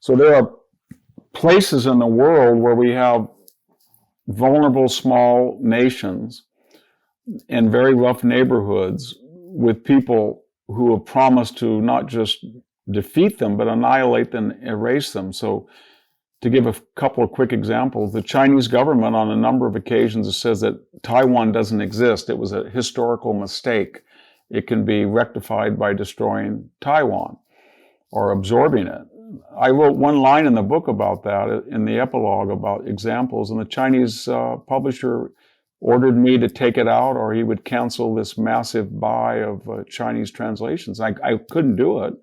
So there are places in the world where we have vulnerable small nations in very rough neighborhoods with people who have promised to not just defeat them, but annihilate them, erase them. So to give a couple of quick examples, the Chinese government on a number of occasions says that Taiwan doesn't exist. It was a historical mistake. It can be rectified by destroying Taiwan or absorbing it. I wrote one line in the book about that, in the epilogue, about examples, and the Chinese publisher ordered me to take it out or he would cancel this massive buy of Chinese translations. I couldn't do it.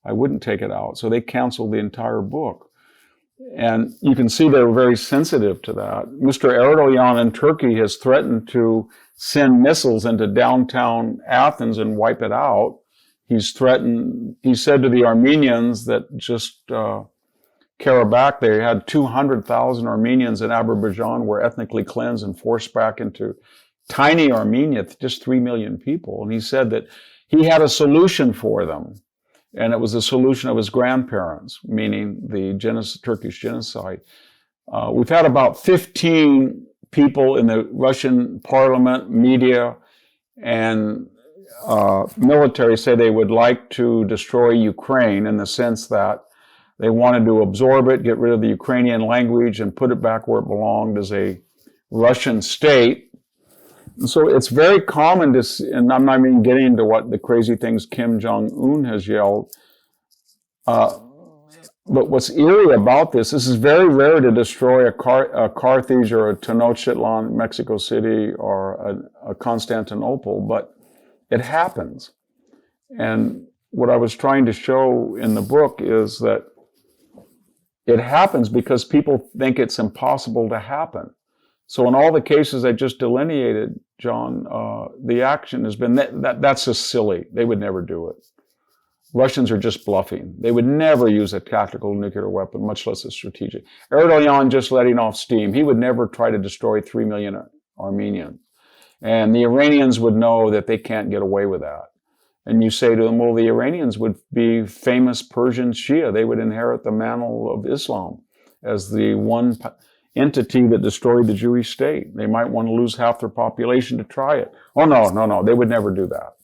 I wouldn't take it out. So they canceled the entire book. And you can see they were very sensitive to that. Mr. Erdogan in Turkey has threatened to send missiles into downtown Athens and wipe it out. He's threatened, he said to the Armenians that just Karabakh, they had 200,000 Armenians in Azerbaijan were ethnically cleansed and forced back into tiny Armenia, just 3 million people. And he said that he had a solution for them. And it was a solution of his grandparents, meaning the Turkish genocide. We've had about 15 people in the Russian parliament, media, and military say they would like to destroy Ukraine in the sense that they wanted to absorb it, get rid of the Ukrainian language, and put it back where it belonged as a Russian state. And so it's very common to see, and I'm not even getting into what the crazy things Kim Jong-un has yelled, but what's eerie about this is very rare to destroy a Carthage or a Tenochtitlan, Mexico City, or a Constantinople, but it happens. And what I was trying to show in the book is that it happens because people think it's impossible to happen. So in all the cases I just delineated, John, the action has been, that's just silly. They would never do it. Russians are just bluffing. They would never use a tactical nuclear weapon, much less a strategic. Erdogan just letting off steam. He would never try to destroy 3 million Armenians. And the Iranians would know that they can't get away with that. And you say to them, well, the Iranians would be famous Persian Shia. They would inherit the mantle of Islam as the one entity that destroyed the Jewish state. They might want to lose half their population to try it. Oh, no, they would never do that.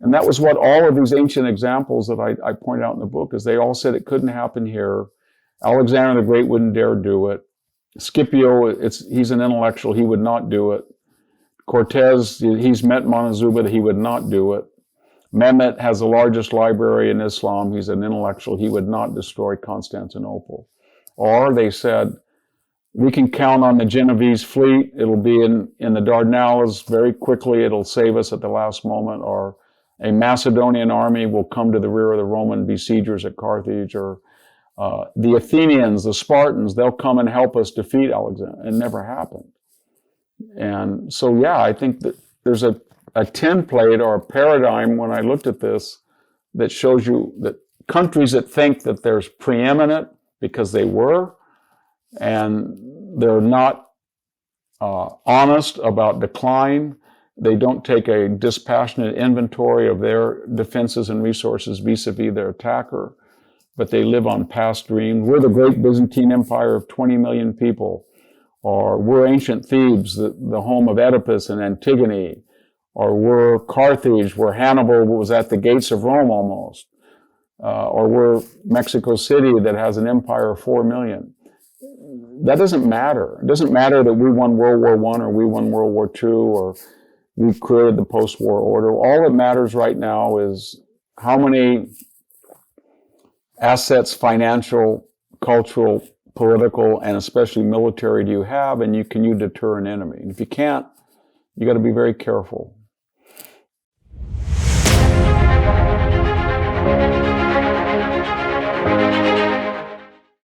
And that was what all of these ancient examples that I point out in the book is they all said it couldn't happen here. Alexander the Great wouldn't dare do it. Scipio, he's an intellectual, he would not do it. Cortez, he's met Montezuma, he would not do it. Mehmet has the largest library in Islam, he's an intellectual, he would not destroy Constantinople. Or they said, we can count on the Genovese fleet, it'll be in the Dardanelles very quickly, it'll save us at the last moment, or a Macedonian army will come to the rear of the Roman besiegers at Carthage, or the Athenians, the Spartans, they'll come and help us defeat Alexander. It never happened. And so, yeah, I think that there's a template or a paradigm when I looked at this that shows you that countries that think that there's preeminent because they were, and they're not honest about decline. They don't take a dispassionate inventory of their defenses and resources vis-a-vis their attacker, but they live on past dreams. We're the great Byzantine Empire of 20 million people, or we're ancient Thebes, the home of Oedipus and Antigone, or we're Carthage, where Hannibal was at the gates of Rome almost, or we're Mexico City that has an empire of 4 million. That doesn't matter. It doesn't matter that we won World War I or we won World War II or we created the post-war order. All that matters right now is how many assets, financial, cultural, political, and especially military do you have, and can you deter an enemy? And if you can't, you got to be very careful.